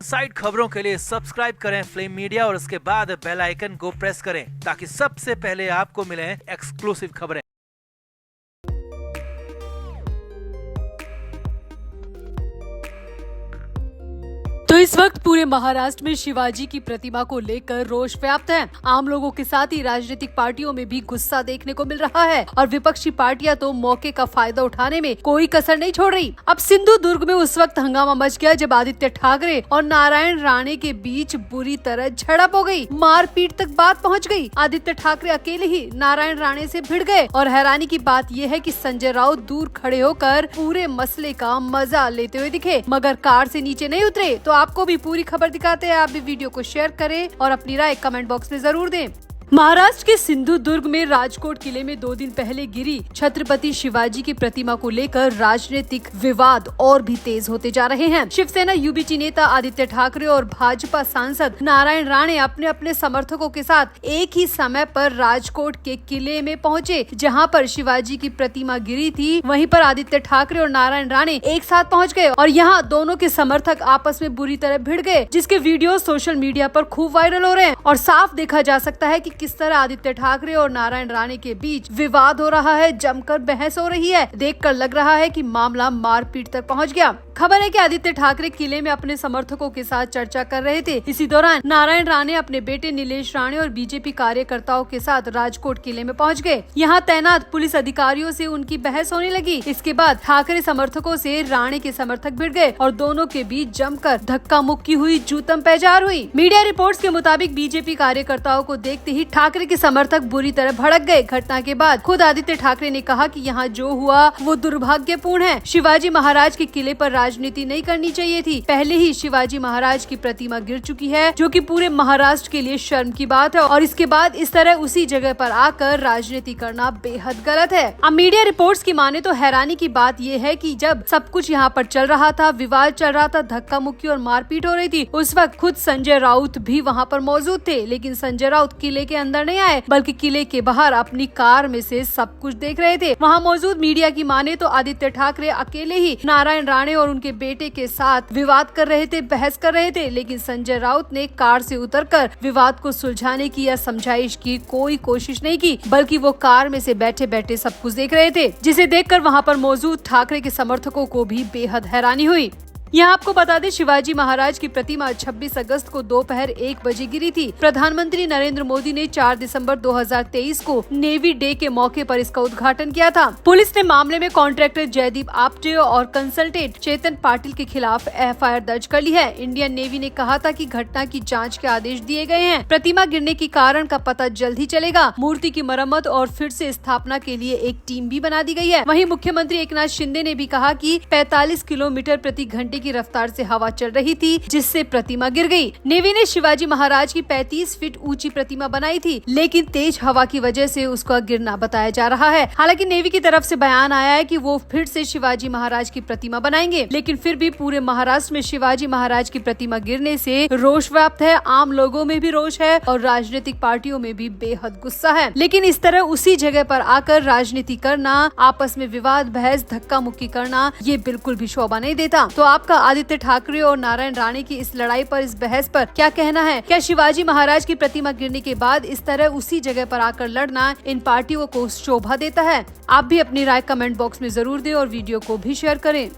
Side खबरों के लिए सब्सक्राइब करें फ्लेम मीडिया और उसके बाद बेल आइकन को प्रेस करें ताकि सबसे पहले आपको मिले एक्सक्लूसिव खबरें। तो इस वक्त पूरे महाराष्ट्र में शिवाजी की प्रतिमा को लेकर रोष व्याप्त है। आम लोगों के साथ ही राजनीतिक पार्टियों में भी गुस्सा देखने को मिल रहा है और विपक्षी पार्टियां तो मौके का फायदा उठाने में कोई कसर नहीं छोड़ रही। अब सिंधुदुर्ग में उस वक्त हंगामा मच गया जब आदित्य ठाकरे और नारायण राणे के बीच बुरी तरह झड़प हो गई। मारपीट तक बात पहुंच गई। आदित्य ठाकरे अकेले ही नारायण राणे से भिड़ गए और हैरानी की बात यह है कि संजय राउत दूर खड़े होकर पूरे मसले का मजा लेते हुए दिखे, मगर कार से नीचे नहीं उतरे। तो आपको भी पूरी खबर दिखाते हैं। आप भी वीडियो को शेयर करें और अपनी राय कमेंट बॉक्स में जरूर दें। महाराष्ट्र के सिंधुदुर्ग में राजकोट किले में 2 दिन पहले गिरी छत्रपति शिवाजी की प्रतिमा को लेकर राजनीतिक विवाद और भी तेज होते जा रहे हैं। शिवसेना यूबीटी नेता आदित्य ठाकरे और भाजपा सांसद नारायण राणे अपने अपने समर्थकों के साथ एक ही समय पर राजकोट के किले में पहुंचे, जहां पर शिवाजी की प्रतिमा गिरी थी। वहीं पर आदित्य ठाकरे और नारायण राणे एक साथ पहुंच गए और यहां दोनों के समर्थक आपस में बुरी तरह भिड़ गए, जिसके वीडियो सोशल मीडिया पर खूब वायरल हो रहे हैं और साफ देखा जा सकता है कि किस तरह आदित्य ठाकरे और नारायण राणे के बीच विवाद हो रहा है, जमकर बहस हो रही है। देखकर लग रहा है कि मामला मारपीट तक पहुंच गया। खबर है कि आदित्य ठाकरे किले में अपने समर्थकों के साथ चर्चा कर रहे थे। इसी दौरान नारायण राणे अपने बेटे नीलेश राणे और बीजेपी कार्यकर्ताओं के साथ राजकोट किले में पहुंच गए। यहां तैनात पुलिस अधिकारियों से उनकी बहस होने लगी। इसके बाद ठाकरे समर्थकों से राणे के समर्थक भिड़ गए और दोनों के बीच जमकर धक्का मुक्की हुई, जूतम पैजार हुई। मीडिया रिपोर्ट्स के मुताबिक बीजेपी कार्यकर्ताओं को देखते ही ठाकरे के समर्थक बुरी तरह भड़क गए। घटना के बाद खुद आदित्य ठाकरे ने कहा कि यहाँ जो हुआ वो दुर्भाग्यपूर्ण है। शिवाजी महाराज के किले पर राजनीति नहीं करनी चाहिए थी। पहले ही शिवाजी महाराज की प्रतिमा गिर चुकी है, जो कि पूरे महाराष्ट्र के लिए शर्म की बात है और इसके बाद इस तरह उसी जगह पर आकर राजनीति करना बेहद गलत है। अब मीडिया रिपोर्ट्स की माने तो हैरानी की बात ये है कि जब सब कुछ यहाँ पर चल रहा था, विवाद चल रहा था, धक्का मुक्की और मारपीट हो रही थी, उस वक्त खुद संजय राउत भी वहाँ पर मौजूद थे। लेकिन संजय राउत किले के अंदर नहीं आए, बल्कि किले के बाहर अपनी कार में से सब कुछ देख रहे थे। वहाँ मौजूद मीडिया की माने तो आदित्य ठाकरे अकेले ही नारायण राणे और उनके बेटे के साथ विवाद कर रहे थे, बहस कर रहे थे। लेकिन संजय राउत ने कार से उतरकर विवाद को सुलझाने की या समझाइश की कोई कोशिश नहीं की, बल्कि वो कार में से बैठे बैठे सब कुछ देख रहे थे, जिसे देखकर वहाँ पर मौजूद ठाकरे के समर्थकों को भी बेहद हैरानी हुई। यहाँ आपको बता दें, शिवाजी महाराज की प्रतिमा 26 अगस्त को दोपहर 1 बजे गिरी थी। प्रधानमंत्री नरेंद्र मोदी ने 4 दिसंबर 2023 को नेवी डे के मौके पर इसका उद्घाटन किया था। पुलिस ने मामले में कॉन्ट्रैक्टर जयदीप आप्टे और कंसल्टेंट चेतन पाटिल के खिलाफ एफआईआर दर्ज कर ली है। इंडियन नेवी ने कहा था कि घटना की जाँच के आदेश दिए गए हैं। प्रतिमा गिरने के कारण का पता जल्द ही चलेगा। मूर्ति की मरम्मत और फिर से स्थापना के लिए एक टीम भी बना दी गई है। वहीं मुख्यमंत्री एकनाथ शिंदे ने भी कहा कि 45 किलोमीटर प्रति घंटे की रफ्तार से हवा चल रही थी, जिससे प्रतिमा गिर गई। नेवी ने शिवाजी महाराज की 35 फीट ऊंची प्रतिमा बनाई थी, लेकिन तेज हवा की वजह से उसका गिरना बताया जा रहा है। हालांकि नेवी की तरफ से बयान आया है कि वो फिर से शिवाजी महाराज की प्रतिमा बनाएंगे, लेकिन फिर भी पूरे महाराष्ट्र में शिवाजी महाराज की प्रतिमा गिरने से रोष व्याप्त है। आम लोगों में भी रोष है और राजनीतिक पार्टियों में भी बेहद गुस्सा है। लेकिन इस तरह उसी जगह पर आकर राजनीति करना, आपस में विवाद, बहस, धक्का मुक्की करना, ये बिल्कुल भी शोभा नहीं देता। तो आपका आदित्य ठाकरे और नारायण राणे की इस लड़ाई पर, इस बहस पर क्या कहना है? क्या शिवाजी महाराज की प्रतिमा गिरने के बाद इस तरह उसी जगह पर आकर लड़ना इन पार्टियों को शोभा देता है? आप भी अपनी राय कमेंट बॉक्स में जरूर दें और वीडियो को भी शेयर करें।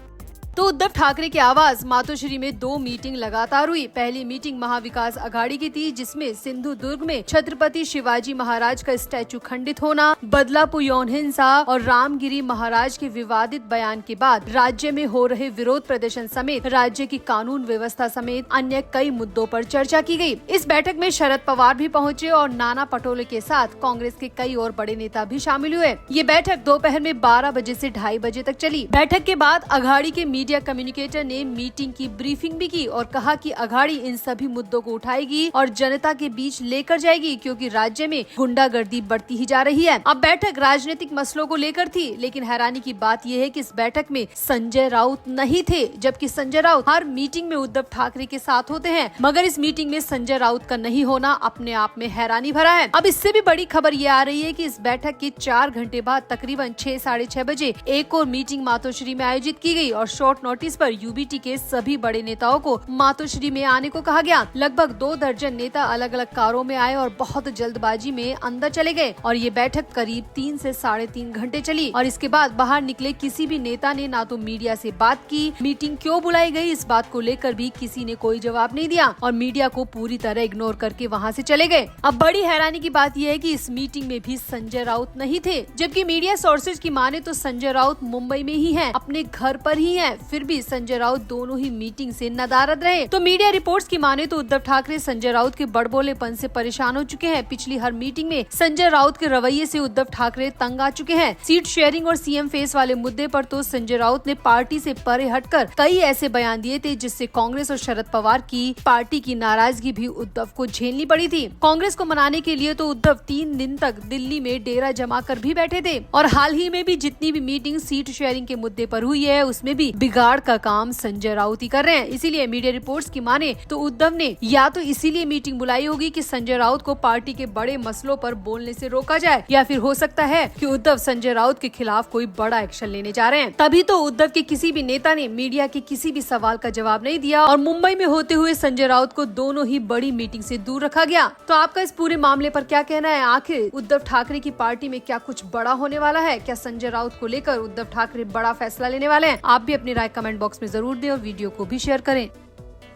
तो उद्धव ठाकरे की आवाज मातोश्री में 2 मीटिंग लगातार हुई। पहली मीटिंग महाविकास अघाड़ी की थी, जिसमें सिंधुदुर्ग में छत्रपति शिवाजी महाराज का स्टैचू खंडित होना, बदलापुर यौन हिंसा और रामगिरी महाराज के विवादित बयान के बाद राज्य में हो रहे विरोध प्रदर्शन समेत राज्य की कानून व्यवस्था समेत अन्य कई मुद्दों पर चर्चा की गई। इस बैठक में शरद पवार भी पहुंचे और नाना पटोले के साथ कांग्रेस के कई और बड़े नेता भी शामिल हुए। ये बैठक दोपहर में 12 बजे से 2:30 बजे तक चली। बैठक के बाद अघाड़ी के मीडिया कम्युनिकेटर ने मीटिंग की ब्रीफिंग भी की और कहा कि अघाड़ी इन सभी मुद्दों को उठाएगी और जनता के बीच लेकर जाएगी, क्योंकि राज्य में गुंडागर्दी बढ़ती ही जा रही है। अब बैठक राजनीतिक मसलों को लेकर थी, लेकिन हैरानी की बात यह है कि इस बैठक में संजय राउत नहीं थे, जबकि संजय राउत हर मीटिंग में उद्धव ठाकरे के साथ होते हैं। मगर इस मीटिंग में संजय राउत का नहीं होना अपने आप में हैरानी भरा है। अब इससे भी बड़ी खबर ये आ रही है कि इस बैठक के 4 घंटे बाद तकरीबन 6 साढ़े 6 बजे एक और मीटिंग मातोश्री में आयोजित की गई और शॉर्ट शॉर्ट नोटिस पर यूबीटी के सभी बड़े नेताओं को मातोश्री में आने को कहा गया। लगभग 2 दर्जन नेता अलग अलग कारों में आए और बहुत जल्दबाजी में अंदर चले गए और ये बैठक करीब 3 से 3.5 घंटे चली और इसके बाद बाहर निकले किसी भी नेता ने ना तो मीडिया से बात की, मीटिंग क्यों बुलाई गई इस बात को लेकर भी किसी ने कोई जवाब नहीं दिया और मीडिया को पूरी तरह इग्नोर करके वहाँ से चले गए। अब बड़ी हैरानी की बात यह है कि इस मीटिंग में भी संजय राउत नहीं थे, जबकि मीडिया सोर्सेज की माने तो संजय राउत मुंबई में ही है, अपने घर पर ही है। फिर भी संजय राउत दोनों ही मीटिंग से नदारद रहे। तो मीडिया रिपोर्ट्स की माने तो उद्धव ठाकरे संजय राउत के बड़बोलेपन से परेशान हो चुके हैं। पिछली हर मीटिंग में संजय राउत के रवैये से उद्धव ठाकरे तंग आ चुके हैं। सीट शेयरिंग और सीएम फेस वाले मुद्दे पर तो संजय राउत ने पार्टी से परे हटकर कई ऐसे बयान दिए थे जिससे कांग्रेस और शरद पवार की पार्टी की नाराजगी भी उद्धव को झेलनी पड़ी थी। कांग्रेस को मनाने के लिए तो उद्धव 3 दिन तक दिल्ली में डेरा जमा कर भी बैठे थे और हाल ही में भी जितनी भी मीटिंग सीट शेयरिंग के मुद्दे पर हुई है उसमें भी बिगाड़ का काम संजय राउत ही कर रहे हैं। इसीलिए मीडिया रिपोर्ट्स की माने तो उद्धव ने या तो इसीलिए मीटिंग बुलाई होगी कि संजय राउत को पार्टी के बड़े मसलों पर बोलने से रोका जाए, या फिर हो सकता है कि उद्धव संजय राउत के खिलाफ कोई बड़ा एक्शन लेने जा रहे हैं। तभी तो उद्धव के किसी भी नेता ने मीडिया के किसी भी सवाल का जवाब नहीं दिया और मुंबई में होते हुए संजय राउत को दोनों ही बड़ी मीटिंग से दूर रखा गया। तो आपका इस पूरे मामले पर क्या कहना है? आखिर उद्धव ठाकरे की पार्टी में क्या कुछ बड़ा होने वाला है? क्या संजय राउत को लेकर उद्धव ठाकरे बड़ा फैसला लेने वाले हैं? आप भी अपनी राय कमेंट बॉक्स में जरूर दें और वीडियो को भी शेयर करें।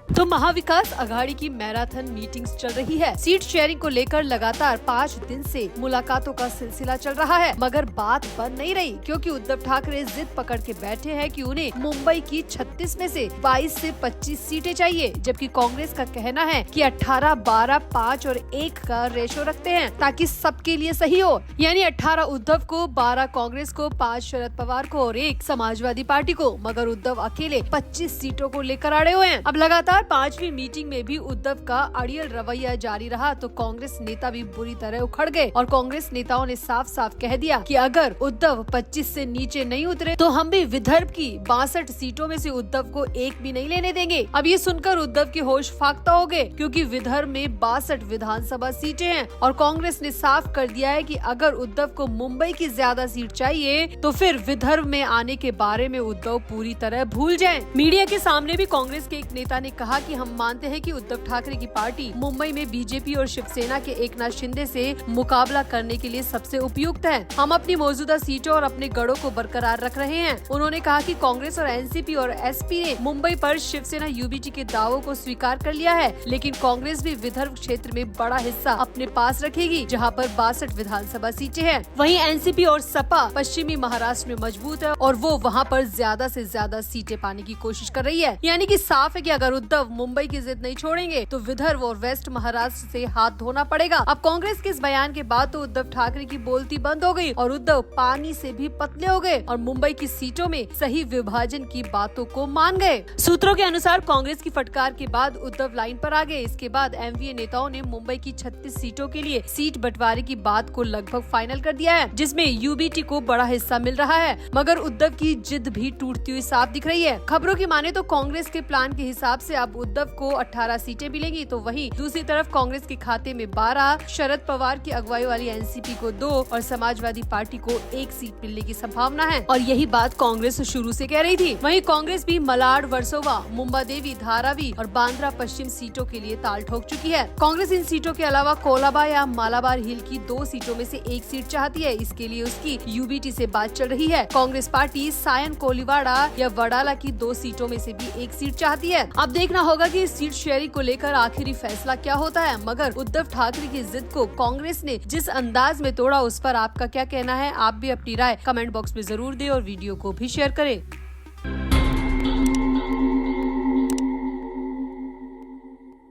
तो महाविकास अघाड़ी की मैराथन मीटिंग्स चल रही है। सीट शेयरिंग को लेकर लगातार 5 दिन से मुलाकातों का सिलसिला चल रहा है, मगर बात बन नहीं रही क्योंकि उद्धव ठाकरे जिद पकड़ के बैठे हैं कि उन्हें मुंबई की 36 में से 22 से 25 सीटें चाहिए, जबकि कांग्रेस का कहना है कि 18, 12, 5 और 1 का रेशो रखते हैं ताकि सबके लिए सही हो। यानी 18 उद्धव को, 12 कांग्रेस को, 5 शरद पवार को और 1 समाजवादी पार्टी को, मगर उद्धव अकेले 25 सीटों को लेकर अड़े हुए हैं। अब लगातार 5वीं मीटिंग में भी उद्धव का अड़ियल रवैया जारी रहा तो कांग्रेस नेता भी बुरी तरह उखड़ गए और कांग्रेस नेताओं ने साफ साफ कह दिया कि अगर उद्धव 25 से नीचे नहीं उतरे तो हम भी विदर्भ की 62 सीटों में से उद्धव को एक भी नहीं लेने देंगे। अब ये सुनकर उद्धव के होश फाख्ता हो गए क्योंकि विदर्भ में 62 विधानसभा सीटें हैं और कांग्रेस ने साफ कर दिया है कि अगर उद्धव को मुंबई की ज्यादा सीट चाहिए तो फिर विदर्भ में आने के बारे में उद्धव पूरी तरह भूल जाएं। मीडिया के सामने भी कांग्रेस के एक नेता ने कहा कि हम मानते हैं कि उद्धव ठाकरे की पार्टी मुंबई में बीजेपी और शिवसेना के एकनाथ शिंदे से मुकाबला करने के लिए सबसे उपयुक्त है। हम अपनी मौजूदा सीटों और अपने गढ़ों को बरकरार रख रहे हैं। उन्होंने कहा कि कांग्रेस और एनसीपी और एसपी ने मुंबई पर शिवसेना यूबीटी के दावों को स्वीकार कर लिया है, लेकिन कांग्रेस भी विदर्भ क्षेत्र में बड़ा हिस्सा अपने पास रखेगी जहां पर 62 विधानसभा सीटें हैं। वहीं एनसीपी और सपा पश्चिमी महाराष्ट्र में मजबूत है और वो वहां पर ज्यादा से ज्यादा सीटें पाने की कोशिश कर रही है। यानी कि साफ है कि अगर उद्धव मुंबई की जिद नहीं छोड़ेंगे तो विदर्भ और वेस्ट महाराष्ट्र से हाथ धोना पड़ेगा। अब कांग्रेस के इस बयान के बाद तो उद्धव ठाकरे की बोलती बंद हो गई और उद्धव पानी से भी पतले हो गए और मुंबई की सीटों में सही विभाजन की बातों को मान गए। सूत्रों के अनुसार कांग्रेस की फटकार के बाद उद्धव लाइन पर आ गए। इसके बाद एमवीए नेताओं ने मुंबई की 36 सीटों के लिए सीट बंटवारे की बात को लगभग फाइनल कर दिया है, जिसमें यूबीटी को बड़ा हिस्सा मिल रहा है, मगर उद्धव की जिद भी टूटती हुई साफ दिख रही है। खबरों की माने तो कांग्रेस के प्लान के हिसाब से अब उद्धव को 18 सीटें मिलेंगी, तो वहीं दूसरी तरफ कांग्रेस के खाते में 12, शरद पवार की अगुवाई वाली एनसीपी को 2 और समाजवादी पार्टी को 1 सीट मिलने की संभावना है और यही बात कांग्रेस शुरू से कह रही थी। वहीं कांग्रेस भी मलाड, वर्सोवा, मुंबादेवी, धारावी और बांद्रा पश्चिम सीटों के लिए ताल ठोक चुकी है। कांग्रेस इन सीटों के अलावा कोलाबा या मालाबार हिल की 2 सीटों में से 1 सीट चाहती है। इसके लिए उसकी यूबीटी से बात चल रही है। कांग्रेस पार्टी सायन, कोलीवाड़ा या वडाला की 2 सीटों में से भी 1 सीट चाहती है। अब देखना होगा कि सीट शेयरिंग को लेकर आखिरी फैसला क्या होता है, मगर उद्धव ठाकरे की जिद को कांग्रेस ने जिस अंदाज में तोड़ा उस पर आपका क्या कहना है? आप भी अपनी राय कमेंट बॉक्स में जरूर दें और वीडियो को भी शेयर करें।